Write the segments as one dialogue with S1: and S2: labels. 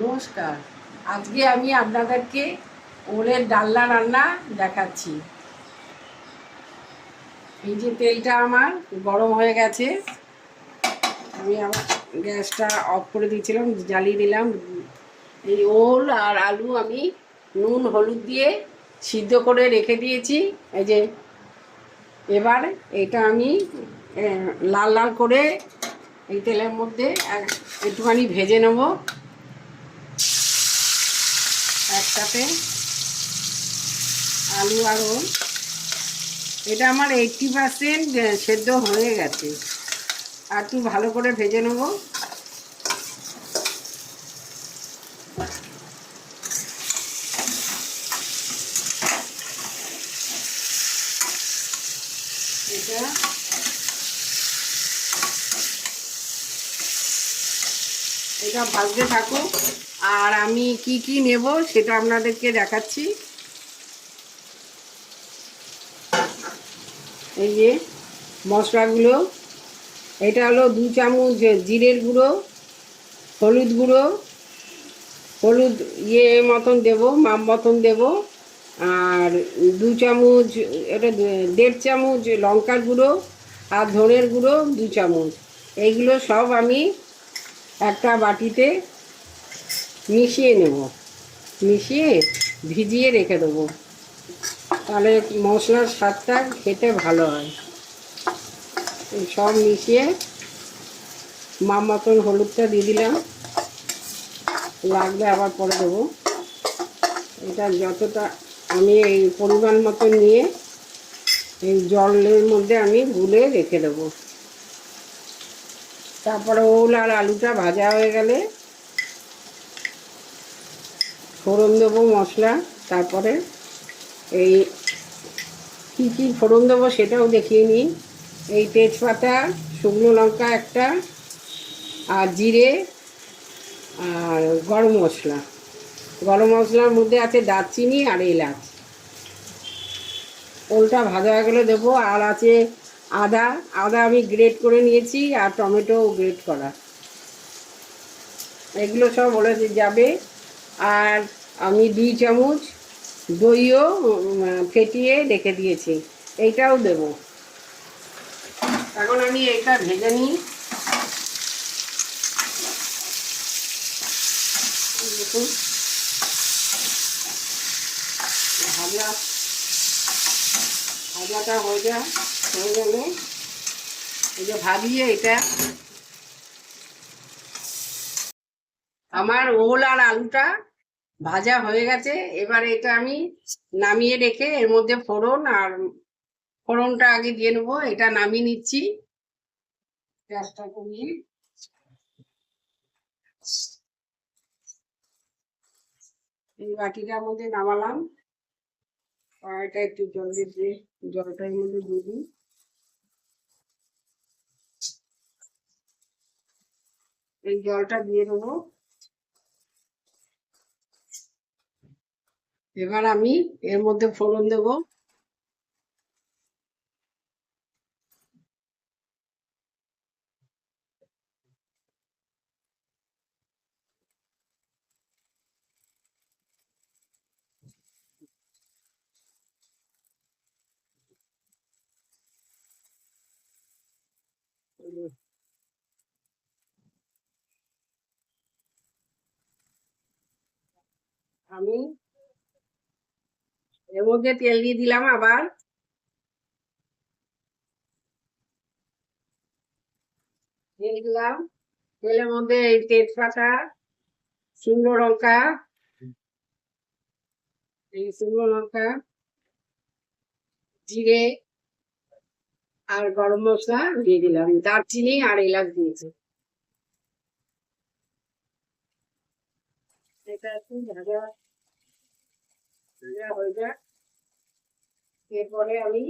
S1: নমস্কার। আজকে আমি আপনাদেরকে ওলের ডালনা রান্না দেখাচ্ছি। এই যে তেলটা আমার গরম হয়ে গেছে, আমি আবার গ্যাসটা অফ করে দিয়েছিলাম, জ্বালিয়ে দিলাম। এই ওল আর আলু আমি নুন হলুদ দিয়ে সিদ্ধ করে রেখে দিয়েছি। এই যে এবার এটা আমি লাল লাল করে এই তেলের মধ্যে একটুখানি ভেজে নেব একসাথে, আলু আর ওল। এটা আমার 80% সেদ্ধ হয়ে গেছে, আর একটু ভালো করে ভেজে নেব। এটা এটা ভাজতে থাকুক, আর আমি কি কি নেব সেটা আপনাদেরকে দেখাচ্ছি। এই যে মশলাগুলো, এটা হলো 2 চামচ জিরের গুঁড়ো, হলুদ গুঁড়ো, হলুদ মতন দেব, মাপ মতন দেব। আর 2 চামচ, এটা 1.5 চামচ লঙ্কার গুঁড়ো, আর ধনের গুঁড়ো 2 চামচ। এইগুলো সব আমি একটা বাটিতে মিশিয়ে নেব, মিশিয়ে ভিজিয়ে রেখে দেবো, তাহলে মশলার স্বাদটা খেতে ভালো হয়। সব মিশিয়ে মাপ মতন হলুদটা দিয়ে দিলাম, লাগলে আবার পরে দেবো। এটা যতটা আমি এই পরিমাণ মতন নিয়ে এই জলের মধ্যে আমি গুলে রেখে দেবো। তারপরে ওল আর আলুটা ভাজা হয়ে গেলে ফোড়ন দেবো মশলা। তারপরে এই কী কী ফোড়ন দেবো সেটাও দেখিয়ে নিই। এই তেজপাতা, শুকনো লঙ্কা একটা, আর জিরে, আর গরম মশলা। গরম মশলার মধ্যে আছে দারচিনি আর এলাচ। ওলটা ভাজা হয়ে গেলে দেবো। আর আছে আদা, আদা আমি গ্রেট করে নিয়েছি, আর টমেটো গ্রেট করা। এগুলো সব ওলে যাবে। আর আমি 2 চামচ দইও ফেটিয়ে রেখে দিয়েছি, এইটাও দেব। এখন আমি এটা ভেজে নিই। দেখুন ভাজা ভাজাটা হয়ে গেলে এই যে ভাজিয়ে এটা আমার ওল আর আলুটা ভাজা হয়ে গেছে। এবার এটা আমি নামিয়ে রেখে এর মধ্যে ফোড়নটা আগে দিয়ে নেবো। এটা নামিয়ে নিচ্ছি গ্যাসটা কমিয়ে। এই বাটিটার মধ্যে নামালাম, কড়াইটা একটু জল দিয়ে জলটা এর মধ্যে দিয়ে দিই। এই জলটা দিয়ে দেবো। এবার আমি এর মধ্যে ফোড়ন দেবো। আমি এর মধ্যে তেল দিয়ে দিলাম আবার। দিয়ে দিলাম তেলের মধ্যে এই তেজপাতা, শুকনো লঙ্কা, জিরে আর গরম মশলা দিয়ে দিলাম, দারচিনি আর এলাচ দিয়েছি। এটা একটু ভাজা ভাজা হয়ে যাক। এরপরে আমি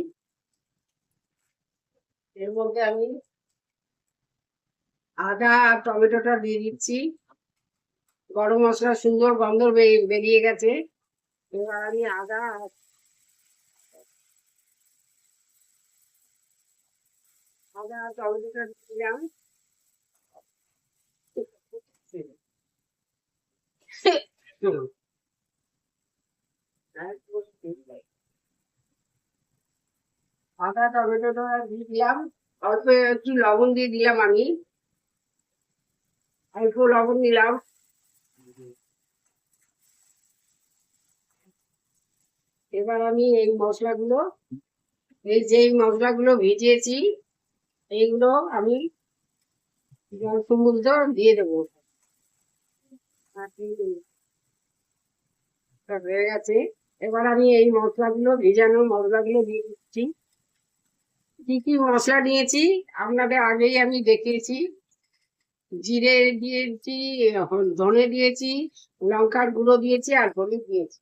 S1: এর মধ্যে আদা আর টমেটোটা দিয়ে দিচ্ছি। গরম মশলা সুন্দর গন্ধ বেরিয়ে গেছে। এবার আমি আদা আর টমেটোটা দিলাম। আদা টমেটোটা দিয়ে দিলাম, অল্প একটু লবণ দিয়ে দিলাম, আমি অল্প লবণ দিলাম। এবার আমি এই মশলাগুলো, এই যে মশলাগুলো ভিজিয়েছি, এইগুলো আমি সমুদ্র দিয়ে দেবো। হয়ে গেছে। এবার আমি এই মশলাগুলো, ভিজানো মশলাগুলো দিয়ে দিচ্ছি। কি কি মশলা নিয়েছি আপনাদের আগেই আমি দেখিয়েছি। জিরে দিয়েছি, ধনে দিয়েছি, লঙ্কার গুঁড়ো দিয়েছি, আর হলুদ দিয়েছি।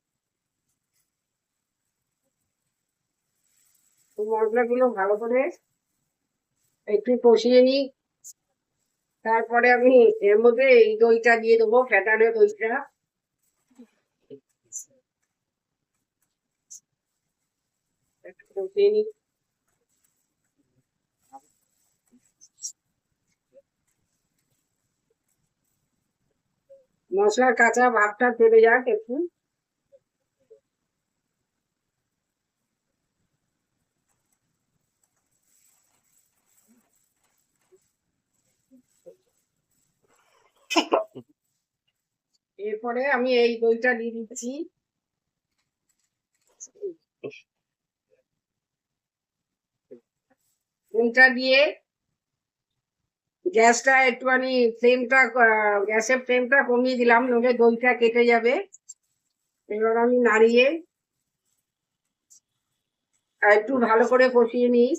S1: তো মশলাগুলো ভালো করে একটু কষিয়ে নিই। তারপরে আমি এর মধ্যে এই দইটা দিয়ে দেবো, ফ্যাটানো দইটা। একটু কষিয়ে নিই। মশলার কাঁচা ভাবটা চলে যাক একটু। এরপরে আমি এই দইটা দিয়ে দিচ্ছি। দইটা দিয়ে গ্যাসটা একটুখানি ফ্লেমটা, গ্যাসের ফ্লেমটা কমিয়ে দিলাম, নইলে দইটা কেটে যাবে। এবার আমি নাড়িয়ে একটু ভালো করে কষিয়ে নিই।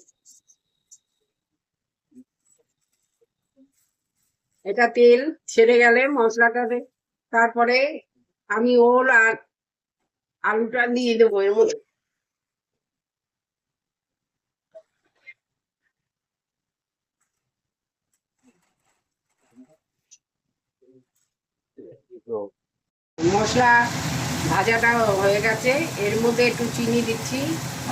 S1: এটা তেল ছেড়ে গেলে মশলাটাতে, তারপরে আমি ওল আর আলুটা দিয়ে দেবো এর মধ্যে। মশলা ভাজাটা হয়ে গেছে, এর মধ্যে একটু চিনি দিচ্ছি,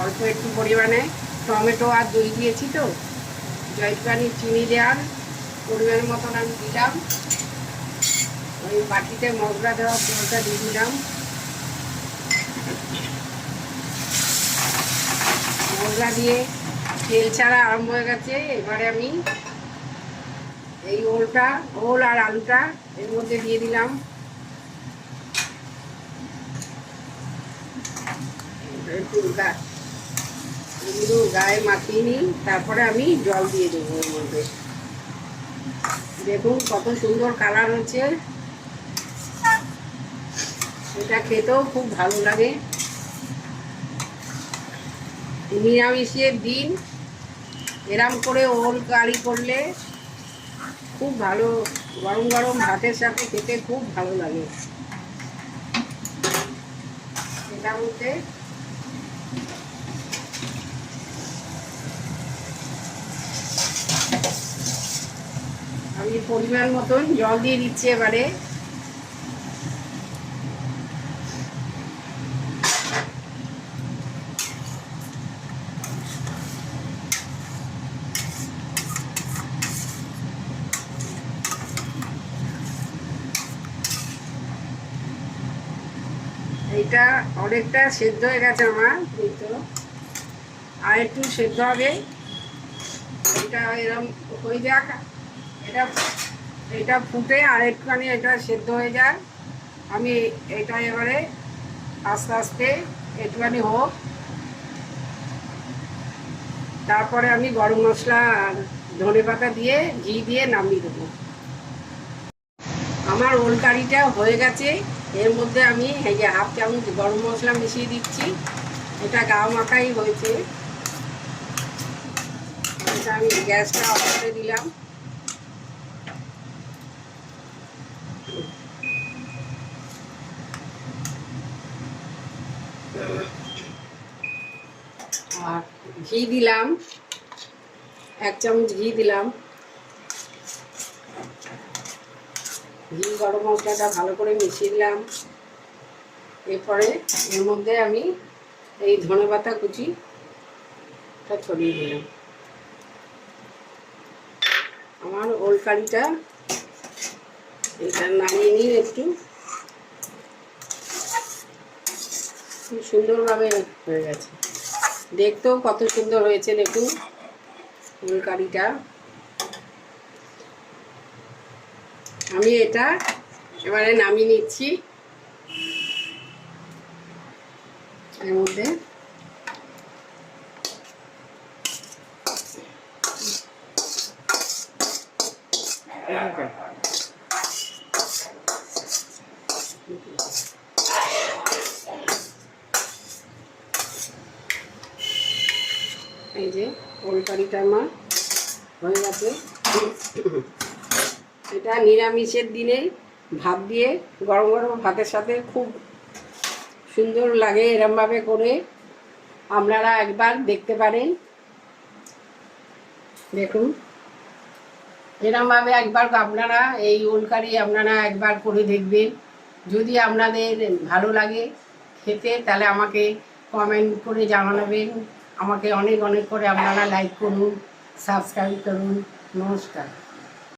S1: অল্প একটু পরিমাণে। টমেটো আর দই দিয়েছি তো, একটুখানি চিনি দেওয়ার পরিমাণ মতন আমি দিলাম। ওই বাটিতে মশলা দেওয়া জলটা দিয়ে দিলাম। মশলা দিয়ে তেল ছাড়া আরম্ভ হয়ে গেছে। এবারে আমি এই ওল আর আলুটা এর মধ্যে দিয়ে দিলাম। একটু এগুলো গায়ে মাখিয়ে নিই, তারপরে আমি জল দিয়ে দেবো এর মধ্যে। দেখুন কত সুন্দর কালার হচ্ছে, এটা খেতেও খুব ভালো লাগে। নিরামিষের দিন এরম করে ওল কারি করলে খুব ভালো, গরম গরম ভাতের সাথে খেতে খুব ভালো লাগে। এটার মধ্যে আমি পরিমাণ মতন জল দিয়ে দিচ্ছি এবারে। এইটা অনেকটা সেদ্ধ হয়ে গেছে আমার, তো আর একটু সেদ্ধ হবে। এটা এরকম হয়ে যাক, এটা এটা ফুটে আর একটুখানি এটা সেদ্ধ হয়ে যাক। আমি এটা এবারে আস্তে আস্তে একটুখানি হোক, তারপরে আমি গরম মশলা আর ধনে পাতা দিয়ে ঘি দিয়ে নামিয়ে দেবো। আমার ওল কারিটা হয়ে গেছে। এর মধ্যে আমি এই যে হাফ চামচ গরম মশলা মিশিয়ে দিচ্ছি। এটা গাও মাখাই হয়েছে। এটা আমি গ্যাসটা অফ করে দিলাম। আর ঘি দিলাম, 1 চামচ ঘি দিলাম। ঘি গরম মশলাটা ভালো করে মিশিয়ে দিলাম। এরপরে এর মধ্যে আমি এই ধনেপাতা কুচিটা ছড়িয়ে দিলাম। আমার ওল কারিটা এটা নামিয়ে নিই একটু। খুব সুন্দরভাবে হয়ে গেছে, দেখতেও কত সুন্দর হয়েছে দেখুন ওল কারিটা। আমি এটা এবারে নামিয়ে নিচ্ছি এর মধ্যে। এই যে ওল কারিটা আমার হয়ে গেছে। এটা নিরামিষের দিনে ভাত দিয়ে গরম গরম ভাতের সাথে খুব সুন্দর লাগে। এরমভাবে করে আপনারা একবার দেখতে পারেন, দেখুন এরমভাবে একবার আপনারা এই ওল কারি আপনারা একবার করে দেখবেন। যদি আপনাদের ভালো লাগে খেতে তাহলে আমাকে কমেন্ট করে জানাবেন। আমাকে অনেক অনেক করে আপনারা লাইক করুন, সাবস্ক্রাইব করুন। নমস্কার।